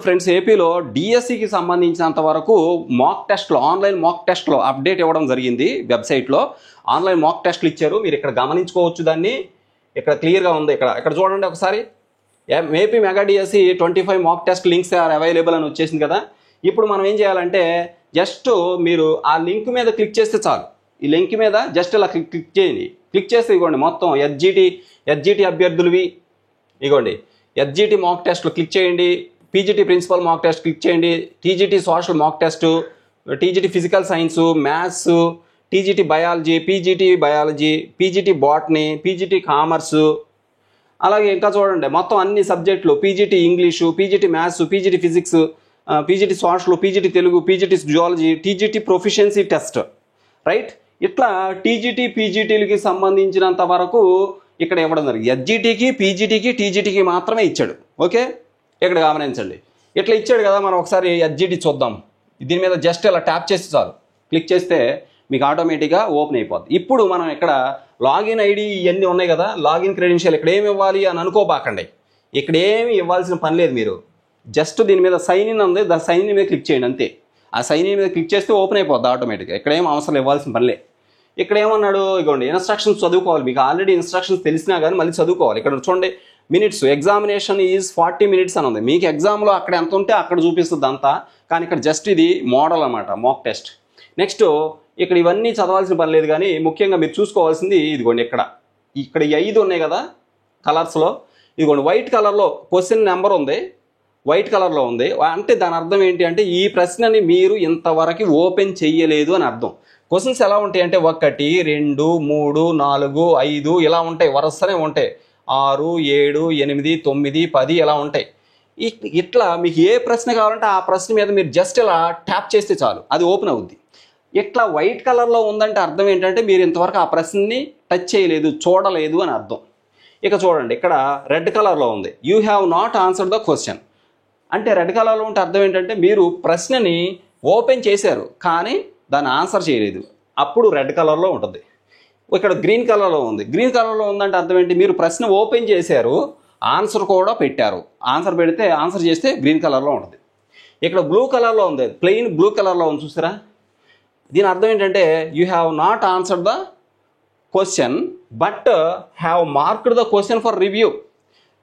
Friends, ఏపీలో డిఎస్సికి సంబంధించినంత వరకు మాక్ టెస్ట్లో, ఆన్లైన్ మాక్ టెస్ట్లో అప్డేట్ ఇవ్వడం జరిగింది. వెబ్సైట్లో ఆన్లైన్ మాక్ టెస్ట్లు ఇచ్చారు. మీరు ఇక్కడ గమనించుకోవచ్చు. దాన్ని ఇక్కడ క్లియర్గా ఉంది. ఇక్కడ చూడండి ఒకసారి. AP mega DSC 25 mock test links are available అని వచ్చేసింది కదా. ఇప్పుడు మనం ఏం చేయాలంటే జస్ట్ మీరు ఆ లింక్ మీద క్లిక్ చేస్తే చాలు. ఈ లింక్ మీద జస్ట్ ఇలా క్లిక్ చేయండి. క్లిక్ చేస్తే ఇగోండి మొత్తం ఎస్జిటి అభ్యర్థులవి ఇగోండి. ఎస్జిటి మాక్ టెస్ట్లు క్లిక్ చేయండి. PGT principal mock test click చేయండి. TGT social mock test, TGT physical science, maths, TGT biology, PGT botany, PGT commerce, అలాగే ఇంకా చూడండి మొత్తం అన్ని సబ్జెక్టులు, PGT English, PGT maths, PGT physics, PGT social, PGT Telugu, PGT zoology, TGT proficiency test, right. ఇట్లా TGT పీజీటీలకి సంబంధించినంత వరకు ఇక్కడ ఇవ్వడం జరిగింది. ఎస్జిటికి, పీజీటీకి, టీజీటీకి మాత్రమే ఇచ్చాడు. ఓకే, ఇక్కడ గమనించండి. ఇట్లా ఇచ్చాడు కదా. మనం ఒకసారి ఎస్జిటి చూద్దాం. దీని మీద జస్ట్ ఇలా ట్యాప్ చేస్తే చాలు. క్లిక్ చేస్తే మీకు ఆటోమేటిక్గా ఓపెన్ అయిపోద్ది. ఇప్పుడు మనం ఇక్కడ లాగిన్ ఐడి ఇవన్నీ ఉన్నాయి కదా, లాగిన్ క్రెడెన్షియల్ ఇక్కడ ఏమి ఇవ్వాలి అని అనుకోబాకండి. ఇక్కడ ఏమి ఇవ్వాల్సిన పని లేదు. మీరు జస్ట్ దీని మీద సైన్ ఇన్ ఉంది, దా సైన్ ఇన్ మీద క్లిక్ చేయండి అంతే. ఆ సైన్ ఇన్ మీద క్లిక్ చేస్తే ఓపెన్ అయిపోద్ది ఆటోమేటిక్గా. ఇక్కడ ఏం అవసరం ఇవ్వాల్సిన పనిలే. ఇక్కడ ఏమన్నాడు, ఇగోండి ఇన్స్ట్రక్షన్స్ చదువుకోవాలి. మీకు ఆల్రెడీ ఇన్స్ట్రక్షన్స్ తెలిసినా కానీ మళ్ళీ చదువుకోవాలి. ఇక్కడ చూడండి మినిట్స్, ఎగ్జామినేషన్ ఈజ్ 40 minutes అని ఉంది. మీకు ఎగ్జామ్లో అక్కడ ఎంత ఉంటే అక్కడ చూపిస్తుంది అంతా, కానీ ఇక్కడ జస్ట్ ఇది మోడల్ అన్నమాట, మాక్ టెస్ట్. నెక్స్ట్ ఇక్కడ ఇవన్నీ చదవాల్సిన పని లేదు, కానీ ముఖ్యంగా మీరు చూసుకోవాల్సింది ఇదిగోండి. ఇక్కడ ఈ 5 ఉన్నాయి కదా కలర్స్లో. ఇదిగోండి వైట్ కలర్లో క్వశ్చన్ నెంబర్ ఉంది, వైట్ కలర్లో ఉంది. అంటే దాని అర్థం ఏంటి అంటే ఈ ప్రశ్నని మీరు ఇంతవరకు ఓపెన్ చెయ్యలేదు అని అర్థం. క్వశ్చన్స్ ఎలా ఉంటాయి అంటే 1 2 3 4 5 ఇలా ఉంటాయి, వరుసనే ఉంటాయి. 6 7 8 9 10 ఇలా ఉంటాయి. ఇట్లా మీకు ఏ ప్రశ్న కావాలంటే ఆ ప్రశ్న మీద మీరు జస్ట్ ఇలా ట్యాప్ చేస్తే చాలు, అది ఓపెన్ అవుద్ది. ఇట్లా వైట్ కలర్లో ఉందంటే అర్థం ఏంటంటే మీరు ఇంతవరకు ఆ ప్రశ్నని టచ్ చేయలేదు, చూడలేదు అని అర్థం. ఇక చూడండి, ఇక్కడ రెడ్ కలర్లో ఉంది, you have not answered the question. అంటే రెడ్ కలర్లో ఉంటే అర్థం ఏంటంటే మీరు ప్రశ్నని ఓపెన్ చేశారు కానీ దాన్ని ఆన్సర్ చేయలేదు, అప్పుడు రెడ్ కలర్లో ఉంటుంది. ఇక్కడ గ్రీన్ కలర్లో ఉంది. గ్రీన్ కలర్లో ఉందంటే అర్థం ఏంటి, మీరు ప్రశ్న ఓపెన్ చేశారు, ఆన్సర్ కూడా పెట్టారు. ఆన్సర్ పెడితే, ఆన్సర్ చేస్తే గ్రీన్ కలర్లో ఉంటుంది. ఇక్కడ బ్లూ కలర్లో ఉంది, ప్లెయిన్ బ్లూ కలర్లో ఉంది చూసారా. దీని అర్థం ఏంటంటే you have not answered the question but have marked the question for review.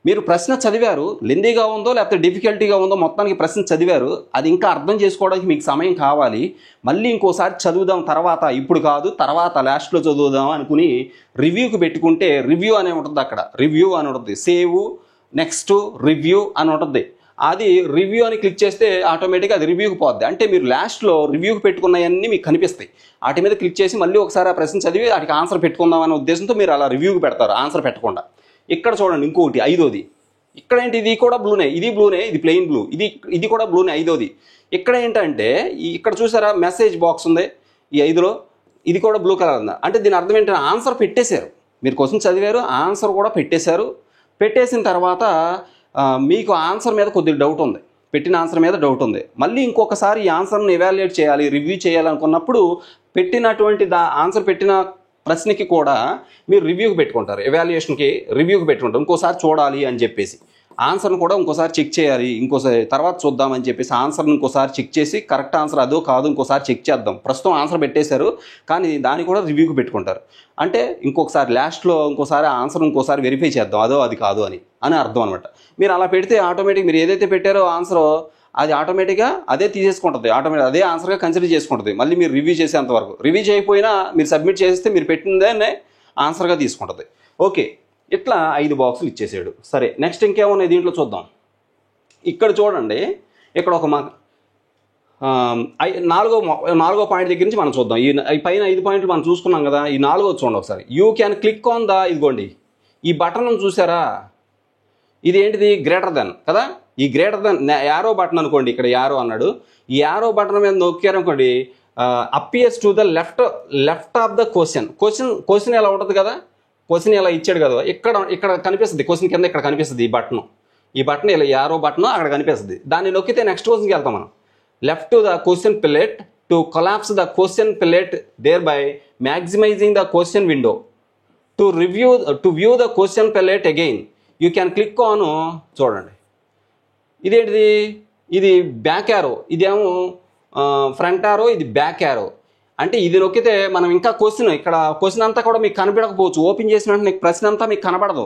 మీరు ప్రశ్న చదివారు, లెందీగా ఉందో లేకపోతే డిఫికల్టీగా ఉందో, మొత్తానికి ప్రశ్న చదివారు. అది ఇంకా అర్థం చేసుకోవడానికి మీకు సమయం కావాలి. మళ్ళీ ఇంకోసారి చదువుదాం తర్వాత, ఇప్పుడు కాదు తర్వాత లాస్ట్లో చదువుదాం అనుకుని రివ్యూకి పెట్టుకుంటే రివ్యూ అనే ఉంటుంది. అక్కడ రివ్యూ అని ఉంటుంది, సేవ్ నెక్స్ట్ రివ్యూ అని ఉంటుంది. అది రివ్యూ అని క్లిక్ చేస్తే ఆటోమేటిక్గా అది రివ్యూకి పోద్ది. అంటే మీరు లాస్ట్లో రివ్యూకి పెట్టుకున్నవన్నీ మీకు కనిపిస్తాయి. వాటి మీద క్లిక్ చేసి మళ్ళీ ఒకసారి ఆ ప్రశ్న చదివి వాటికి ఆన్సర్ పెట్టుకుందాం అనే ఉద్దేశంతో మీరు అలా రివ్యూకి పెడతారు, ఆన్సర్ పెట్టకుండా. ఇక్కడ చూడండి ఇంకొకటి 5వది. ఇక్కడ ఏంటి, ఇది కూడా బ్లూనే, ఇది బ్లూనే, ఇది ప్లెయిన్ బ్లూ, ఇది కూడా బ్లూనే 5వది. ఇక్కడ ఏంటంటే ఇక్కడ చూసారా మెసేజ్ బాక్స్ ఉంది ఈ 5లో, ఇది కూడా బ్లూ కలర్ ఉంది. అంటే దీని అర్థం ఏంటంటే ఆన్సర్ పెట్టేశారు. మీరు క్వశ్చన్ చదివారు, ఆన్సర్ కూడా పెట్టేశారు. పెట్టేసిన తర్వాత మీకు ఆన్సర్ మీద కొద్దిగా డౌట్ ఉంది, పెట్టిన ఆన్సర్ మీద డౌట్ ఉంది. మళ్ళీ ఇంకొకసారి ఈ ఆన్సర్ని ఎవాల్యుయేట్ చేయాలి, రివ్యూ చేయాలనుకున్నప్పుడు పెట్టినటువంటి ఆన్సర్ పెట్టిన ప్రశ్నకి కూడా మీరు రివ్యూకి పెట్టుకుంటారు, ఎవాల్యుయేషన్కి రివ్యూకి పెట్టుకుంటారు. ఇంకోసారి చూడాలి అని చెప్పేసి ఆన్సర్ని కూడా ఇంకోసారి చెక్ చేయాలి, ఇంకోసారి తర్వాత చూద్దామని చెప్పేసి ఆన్సర్ని ఇంకోసారి చెక్ చేసి కరెక్ట్ ఆన్సర్ అదో కాదు ఇంకోసారి చెక్ చేద్దాం. ప్రస్తుతం ఆన్సర్ పెట్టేశారు కానీ దాన్ని కూడా రివ్యూకి పెట్టుకుంటారు. అంటే ఇంకొకసారి లాస్ట్లో ఇంకోసారి ఆన్సర్ ఇంకోసారి వెరిఫై చేద్దాం, అదో అది కాదు అని అర్థం అనమాట. మీరు అలా పెడితే ఆటోమేటిక్ మీరు ఏదైతే పెట్టారో ఆన్సర్ అది ఆటోమేటిక్గా అదే తీసేసుకుంటుంది, ఆటోమేటిక్ అదే ఆన్సర్గా కన్సిడర్ చేసుకుంటుంది. మళ్ళీ మీరు రివ్యూ చేసేంతవరకు, రివ్యూ చేయకపోయినా మీరు సబ్మిట్ చేస్తే మీరు పెట్టిందే ఆన్సర్గా తీసుకుంటుంది. ఓకే, ఇట్లా 5 బాక్సులు ఇచ్చేసాడు. సరే, నెక్స్ట్ ఇంకేమున్నాయి దీంట్లో చూద్దాం. ఇక్కడ చూడండి, ఇక్కడ ఒక నాలుగో పాయింట్ దగ్గర నుంచి మనం చూద్దాం. ఈ పైన 5 పాయింట్లు మనం చూసుకున్నాం కదా, ఈ 4వ చూడండి ఒకసారి. You can click on the, ఇదిగోండి ఈ బటన్ చూసారా, ఇది ఏంటిది, గ్రేటర్ దెన్ కదా. ఈ గ్రేటర్ దెన్ యారో బటన్ అనుకోండి, ఇక్కడ యారో అన్నాడు. ఈ యారో బటన్ మీద నొక్కారనుకోండి, appears to the left of the question ఎలా ఉంటుంది కదా, క్వశ్చన్ ఇలా ఇచ్చాడు కదా, ఇక్కడ కనిపిస్తుంది క్వశ్చన్ కింద, ఇక్కడ కనిపిస్తుంది ఈ బటన్ ఇలా యారో బటన్ అక్కడ కనిపిస్తుంది. దాన్ని నొక్కితే నెక్స్ట్ క్వశ్చన్కి వెళ్తాం మనం. Left to the question palette to collapse the question palette thereby maximizing the question window to view the question palette again you can click on. చూడండి ఇదేంటిది, ఇది బ్యాక్ యారో, ఇదేమో ఫ్రంట్ యారో, ఇది back arrow. అంటే ఇది నొక్కితే మనం ఇంకా ఇక్కడ క్వశ్చన్ అంతా కూడా మీకు కనపడకపోవచ్చు. ఓపెన్ చేసిన వెంటనే ప్రశ్న అంతా మీకు కనపడదు.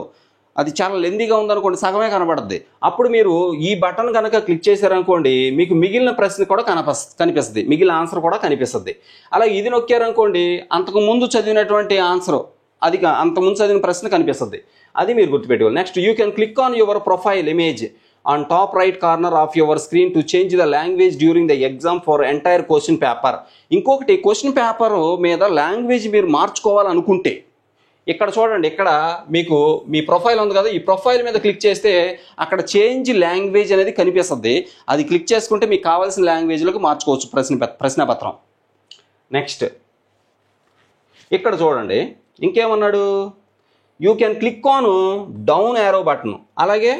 అది చాలా లెందీగా ఉందనుకోండి, సగమే కనపడుద్ది. అప్పుడు మీరు ఈ బటన్ కనుక క్లిక్ చేశారనుకోండి, మీకు మిగిలిన ప్రశ్న కూడా కనిపిస్తుంది, మిగిలిన ఆన్సర్ కూడా కనిపిస్తుంది. అలాగే ఇది నొక్కారనుకోండి, అంతకుముందు చదివినటువంటి ఆన్సర్, అది అంతకుముందు చదివిన ప్రశ్న కనిపిస్తుంది. అది మీరు గుర్తుపెట్టుకోవాలి. Next, you can click on your profile image on top right corner of your screen to change the language during the exam for entire question paper. ఇంకొకటి, క్వశ్చన్ పేపర్ మీద లాంగ్వేజ్ మీరు మార్చుకోవాలనుకుంటే ఇక్కడ చూడండి, ఇక్కడ మీకు మీ ప్రొఫైల్ ఉంది కదా, ఈ ప్రొఫైల్ మీద క్లిక్ చేస్తే అక్కడ చేంజ్ లాంగ్వేజ్ అనేది కనిపిస్తుంది. అది క్లిక్ చేసుకుంటే మీకు కావాల్సిన లాంగ్వేజ్లోకి మార్చుకోవచ్చు ప్రశ్నపత్రం. నెక్స్ట్ ఇక్కడ చూడండి, ఇంకేమన్నాడు, you can click on down arrow button, అలాగే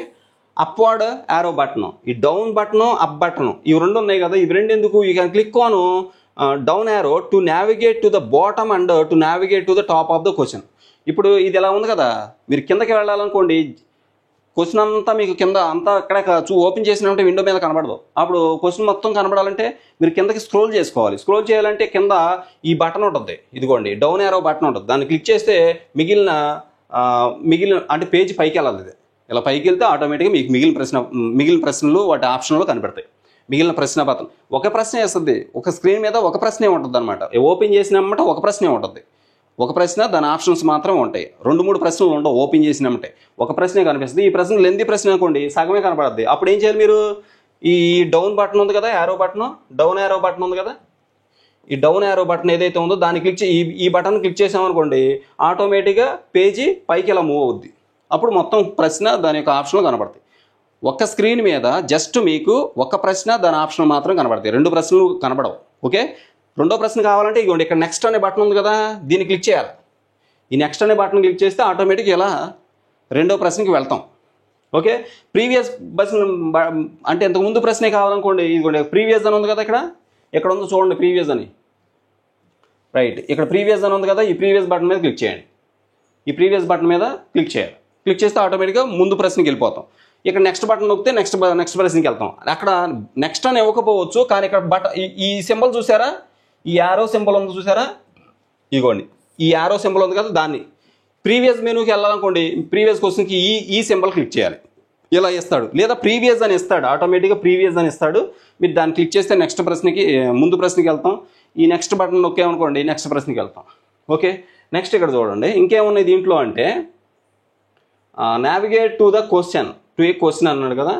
అప్వర్డ్ యారో బటన్. ఈ డౌన్ బటన్, అప్ బటన్, ఇవి రెండు ఉన్నాయి కదా, ఇవి రెండు ఎందుకు? You can click on down arrow to navigate to the bottom and to navigate to the top of the question. ఇప్పుడు ఇది ఎలా ఉంది కదా, మీరు కిందకి వెళ్ళాలనుకోండి, క్వశ్చన్ అంతా మీకు కింద అంతా అక్కడ ఓపెన్ చేసినట్టు విండో మీద కనబడదు. అప్పుడు క్వశ్చన్ మొత్తం కనబడాలంటే మీరు కిందకి స్క్రోల్ చేసుకోవాలి. స్క్రోల్ చేయాలంటే కింద ఈ బటన్ ఉంటుంది, ఇదిగోండి డౌన్ యారో బటన్ ఉంటుంది. దాన్ని క్లిక్ చేస్తే మిగిలిన అంటే పేజీ పైకి వెళ్ళాలి. ఇది ఇలా పైకి వెళ్తే ఆటోమేటిక్గా మీకు మిగిలిన ప్రశ్నలు వాటి ఆప్షన్లో కనబడతాయి. మిగిలిన ప్రశ్న పత్రం ఒక ప్రశ్న వేస్తుంది, ఒక స్క్రీన్ మీద ఒక ప్రశ్నే ఉంటుంది అనమాట. ఓపెన్ చేసినమ్మట ఒక ప్రశ్నే ఉంటుంది, ఒక ప్రశ్న, దాని ఆప్షన్స్ మాత్రమే ఉంటాయి. 2-3 ప్రశ్నలు ఉండవు. ఓపెన్ చేసినమ్మంటే ఒక ప్రశ్నే కనిపిస్తుంది. ఈ ప్రశ్న లెంది ప్రశ్న అనుకోండి, సగమే కనపడుద్ది. అప్పుడు ఏం చేయాలి మీరు? ఈ డౌన్ బటన్ ఉంది కదా, arrow button, down arrow button ఉంది కదా, ఈ డౌన్ యారో బటన్ ఏదైతే ఉందో దాన్ని క్లిక్ ఈ బటన్ క్లిక్ చేసామనుకోండి, ఆటోమేటిక్గా పేజీ పైకి ఇలా మూవ్ అవుద్ది. అప్పుడు మొత్తం ప్రశ్న దాని యొక్క ఆప్షన్లు కనబడతాయి. ఒక స్క్రీన్ మీద జస్ట్ మీకు ఒక ప్రశ్న, దాని ఆప్షన్ మాత్రం కనబడతాయి. 2 ప్రశ్నలు కనబడవు. ఓకే, రెండో ప్రశ్న కావాలంటే ఇదిగోండి ఇక్కడ నెక్స్ట్ అనే బటన్ ఉంది కదా, దీన్ని క్లిక్ చేయాలి. ఈ నెక్స్ట్ అనే బటన్ క్లిక్ చేస్తే ఆటోమేటిక్గా ఇలా రెండో ప్రశ్నకి వెళ్తాం. ఓకే, ప్రీవియస్ ప్రశ్న అంటే ఇంతకుముందు ప్రశ్నే కావాలనుకోండి, ఇదిగోండి ప్రీవియస్ అని ఉంది కదా, ఇక్కడ ఉందో చూడండి ప్రీవియస్ అని. రైట్, ఇక్కడ ప్రీవియస్ అని ఉంది కదా, ఈ ప్రీవియస్ బటన్ మీద క్లిక్ చేయండి. ఈ ప్రీవియస్ బటన్ మీద క్లిక్ చేయాలి. క్లిక్ చేస్తే ఆటోమేటిక్గా ముందు ప్రశ్నకి వెళ్ళిపోతాం. ఇక్కడ నెక్స్ట్ బటన్ నొక్కితే నెక్స్ట్ ప్రశ్నకి వెళ్తాం. అక్కడ నెక్స్ట్ అని ఇవ్వకపోవచ్చు, కానీ ఇక్కడ ఈ సింబల్ చూసారా, ఈ యారో సింబల్ ఉంది చూసారా, ఇదిగోండి ఈ యారో సింబల్ ఉంది కదా, దాన్ని ప్రీవియస్ మెనూకి వెళ్ళాలనుకోండి, ప్రీవియస్ క్వశ్చన్కి ఈ సింబల్ క్లిక్ చేయాలి. ఇలా ఇస్తాడు, లేదా ప్రీవియస్ అని ఇస్తాడు, ఆటోమేటిక్గా ప్రీవియస్ అని ఇస్తాడు. మీరు దాన్ని క్లిక్ చేస్తే నెక్స్ట్ ప్రశ్నకి, ముందు ప్రశ్నకి వెళ్తాం. ఈ నెక్స్ట్ బటన్ నొక్కామనుకోండి, నెక్స్ట్ ప్రశ్నకి వెళ్తాం. ఓకే, నెక్స్ట్ ఇక్కడ చూడండి, ఇంకేమున్నాయి దీంట్లో అంటే navigate to the question, to A question అన్నాడు కదా,